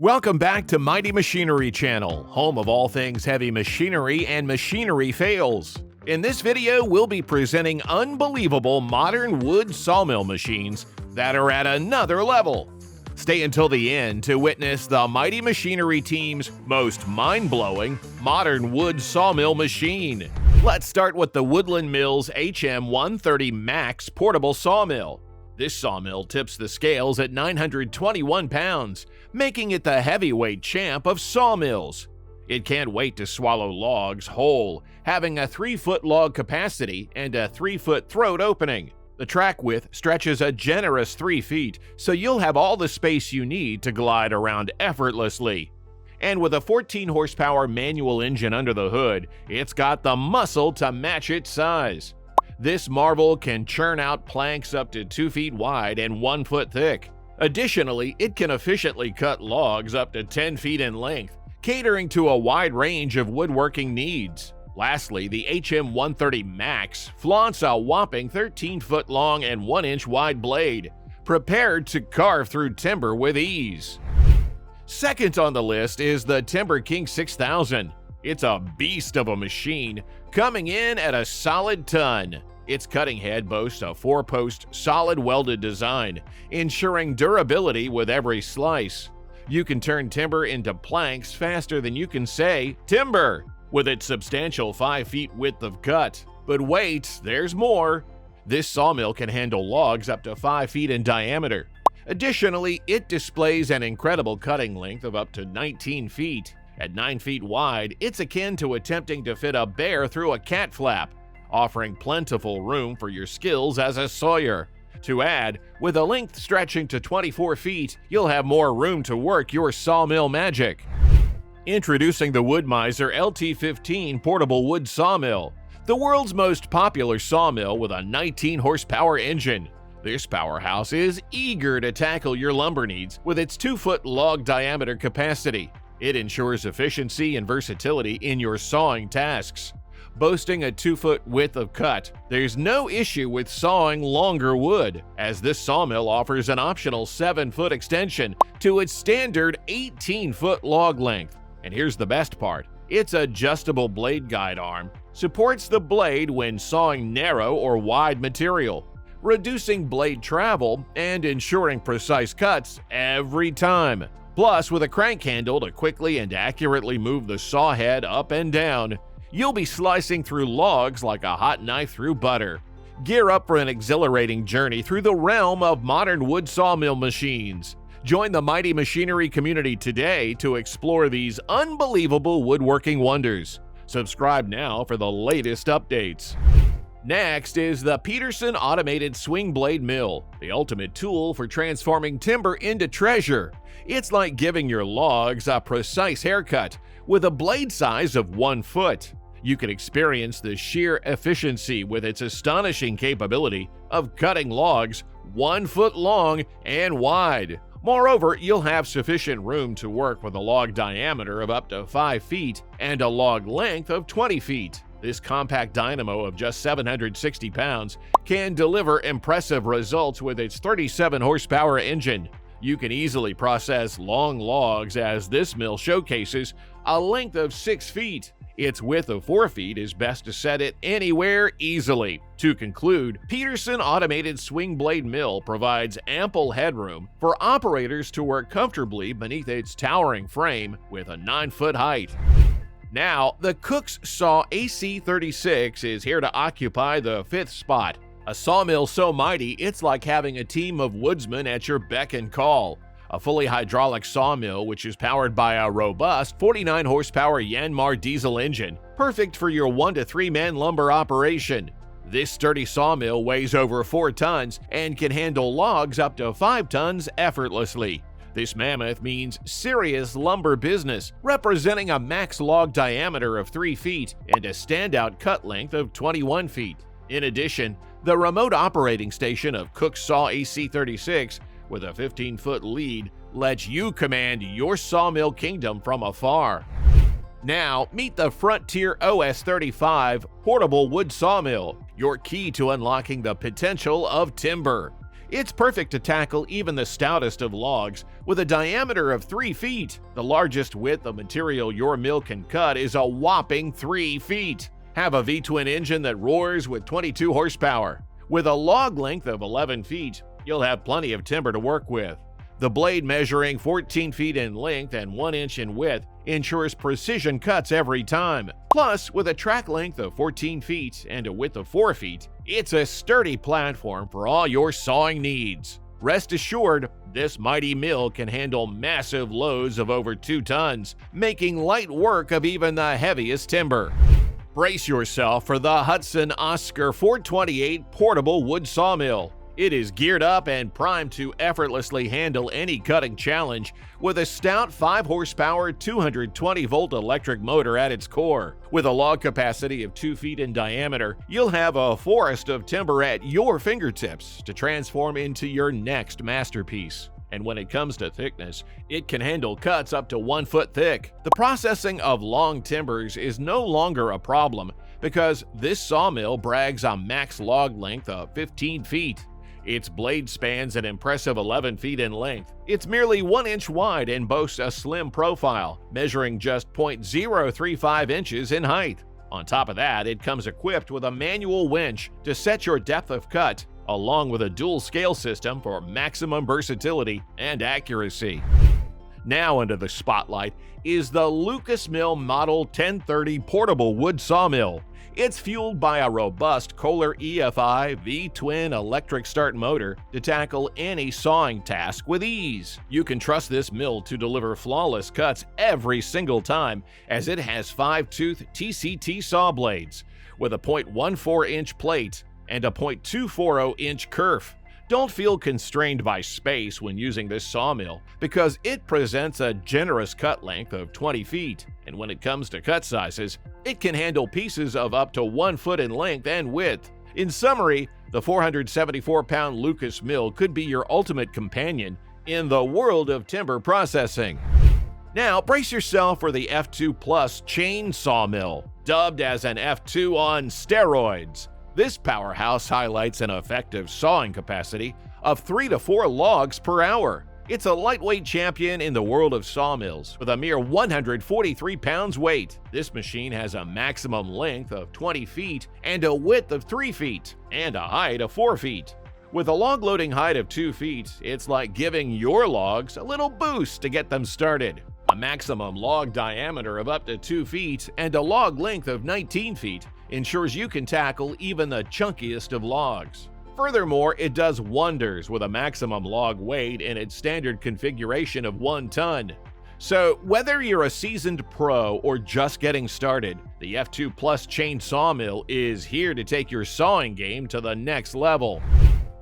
Welcome back to Mighty Machinery Channel, home of all things heavy machinery and machinery fails. In this video, we'll be presenting unbelievable modern wood sawmill machines that are at another level. Stay until the end to witness the Mighty Machinery team's most mind-blowing modern wood sawmill machine. Let's start with the Woodland Mills HM130 Max portable sawmill. This sawmill tips the scales at 921 pounds, making it the heavyweight champ of sawmills. It can't wait to swallow logs whole, having a 3-foot log capacity and a 3-foot throat opening. The track width stretches a generous 3 feet, so you'll have all the space you need to glide around effortlessly. And with a 14-horsepower manual engine under the hood, it's got the muscle to match its size. This marvel can churn out planks up to 2 feet wide and 1 foot thick. Additionally, it can efficiently cut logs up to 10 feet in length, catering to a wide range of woodworking needs. Lastly, the HM130 Max flaunts a whopping 13-foot long and 1-inch wide blade, prepared to carve through timber with ease. Second on the list is the Timber King 6000. It's a beast of a machine, coming in at a solid ton. Its cutting head boasts a 4-post solid welded design, ensuring durability with every slice. You can turn timber into planks faster than you can say timber, with its substantial 5 feet width of cut. But wait, there's more. This sawmill can handle logs up to 5 feet in diameter. Additionally, it displays an incredible cutting length of up to 19 feet. At 9 feet wide, it's akin to attempting to fit a bear through a cat flap, offering plentiful room for your skills as a sawyer. To add, with a length stretching to 24 feet, you'll have more room to work your sawmill magic. Introducing the Wood-Mizer LT15 portable wood sawmill, the world's most popular sawmill with a 19-horsepower engine. This powerhouse is eager to tackle your lumber needs with its 2-foot log diameter capacity. It ensures efficiency and versatility in your sawing tasks. Boasting a 2-foot width of cut, there's no issue with sawing longer wood, as this sawmill offers an optional 7-foot extension to its standard 18-foot log length. And here's the best part, its adjustable blade guide arm supports the blade when sawing narrow or wide material, reducing blade travel and ensuring precise cuts every time. Plus, with a crank handle to quickly and accurately move the saw head up and down, you'll be slicing through logs like a hot knife through butter. Gear up for an exhilarating journey through the realm of modern wood sawmill machines. Join the Mighty Machinery community today to explore these unbelievable woodworking wonders. Subscribe now for the latest updates. Next is the Peterson Automated Swing Blade Mill, the ultimate tool for transforming timber into treasure. It's like giving your logs a precise haircut with a blade size of 1 foot. You can experience the sheer efficiency with its astonishing capability of cutting logs 1 foot long and wide. Moreover, you'll have sufficient room to work with a log diameter of up to 5 feet and a log length of 20 feet. This compact dynamo of just 760 pounds can deliver impressive results with its 37-horsepower engine. You can easily process long logs, as this mill showcases a length of 6 feet. Its width of 4 feet is best to set it anywhere easily. To conclude, Peterson Automated Swing Blade Mill provides ample headroom for operators to work comfortably beneath its towering frame with a 9-foot height. Now, the Cook's Saw AC36 is here to occupy the 5th spot. A sawmill so mighty, it's like having a team of woodsmen at your beck and call. A fully hydraulic sawmill which is powered by a robust 49-horsepower Yanmar diesel engine, perfect for your 1 to 3-man lumber operation. This sturdy sawmill weighs over 4 tons and can handle logs up to 5 tons effortlessly. This mammoth means serious lumber business, representing a max log diameter of 3 feet and a standout cut length of 21 feet. In addition, the remote operating station of Cook's Saw AC36 with a 15-foot lead lets you command your sawmill kingdom from afar. Now, meet the Frontier OS35 portable wood sawmill, your key to unlocking the potential of timber. It's perfect to tackle even the stoutest of logs With a diameter of 3 feet, the largest width of material your mill can cut is a whopping 3 feet. Have a V-twin engine that roars with 22 horsepower. With a log length of 11 feet, you'll have plenty of timber to work with. The blade measuring 14 feet in length and 1 inch in width ensures precision cuts every time. Plus, with a track length of 14 feet and a width of 4 feet, it's a sturdy platform for all your sawing needs. Rest assured, this mighty mill can handle massive loads of over 2 tons, making light work of even the heaviest timber. Brace yourself for the Hudson Oscar 428 portable wood sawmill. It is geared up and primed to effortlessly handle any cutting challenge with a stout 5-horsepower, 220-volt electric motor at its core. With a log capacity of 2 feet in diameter, you'll have a forest of timber at your fingertips to transform into your next masterpiece. And when it comes to thickness, it can handle cuts up to 1 foot thick. The processing of long timbers is no longer a problem because this sawmill brags a max log length of 15 feet. Its blade spans an impressive 11 feet in length. It's merely 1 inch wide and boasts a slim profile, measuring just 0.035 inches in height. On top of that, it comes equipped with a manual winch to set your depth of cut, along with a dual scale system for maximum versatility and accuracy. Now under the spotlight is the Lucas Mill Model 1030 portable wood sawmill. It's fueled by a robust Kohler EFI V-twin electric start motor to tackle any sawing task with ease. You can trust this mill to deliver flawless cuts every single time, as it has 5-tooth TCT saw blades with a 0.14-inch plate and a 0.240-inch kerf. Don't feel constrained by space when using this sawmill because it presents a generous cut length of 20 feet, and when it comes to cut sizes, it can handle pieces of up to 1 foot in length and width. In summary, the 474-pound Lucas mill could be your ultimate companion in the world of timber processing. Now, brace yourself for the F2 Plus chain sawmill, dubbed as an F2 on steroids. This powerhouse highlights an effective sawing capacity of 3 to 4 logs per hour. It's a lightweight champion in the world of sawmills with a mere 143 pounds weight. This machine has a maximum length of 20 feet and a width of 3 feet and a height of 4 feet. With a log loading height of 2 feet, it's like giving your logs a little boost to get them started. A maximum log diameter of up to 2 feet and a log length of 19 feet ensures you can tackle even the chunkiest of logs. Furthermore, it does wonders with a maximum log weight in its standard configuration of 1 ton. So whether you're a seasoned pro or just getting started, the F2 Plus chain sawmill is here to take your sawing game to the next level.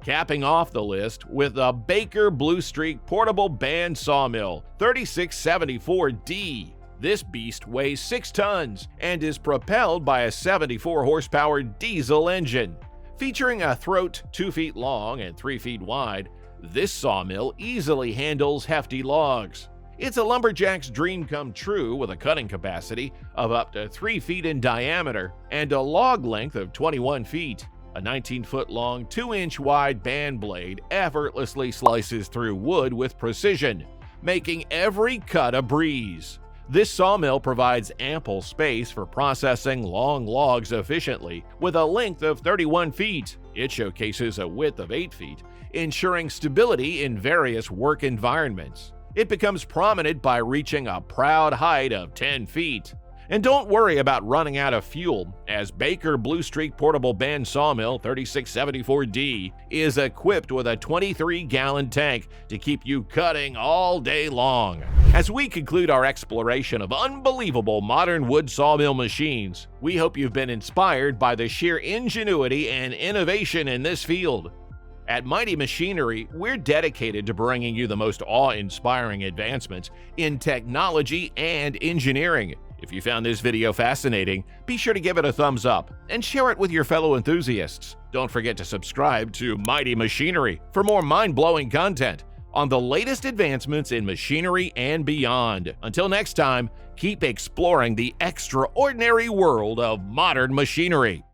Capping off the list with the Baker Blue Streak Portable Band Sawmill 3674D. This beast weighs 6 tons and is propelled by a 74 horsepower diesel engine. Featuring a throat 2 feet long and 3 feet wide, this sawmill easily handles hefty logs. It's a lumberjack's dream come true with a cutting capacity of up to 3 feet in diameter and a log length of 21 feet. A 19-foot long, 2-inch wide band blade effortlessly slices through wood with precision, making every cut a breeze. This sawmill provides ample space for processing long logs efficiently with a length of 31 feet. It showcases a width of 8 feet, ensuring stability in various work environments. It becomes prominent by reaching a proud height of 10 feet. And don't worry about running out of fuel, as Baker Blue Streak Portable Band Sawmill 3674D is equipped with a 23-gallon tank to keep you cutting all day long. As we conclude our exploration of unbelievable modern wood sawmill machines, we hope you've been inspired by the sheer ingenuity and innovation in this field. At Mighty Machinery, we're dedicated to bringing you the most awe-inspiring advancements in technology and engineering. If you found this video fascinating, be sure to give it a thumbs up and share it with your fellow enthusiasts. Don't forget to subscribe to Mighty Machinery for more mind-blowing content on the latest advancements in machinery and beyond. Until next time, keep exploring the extraordinary world of modern machinery.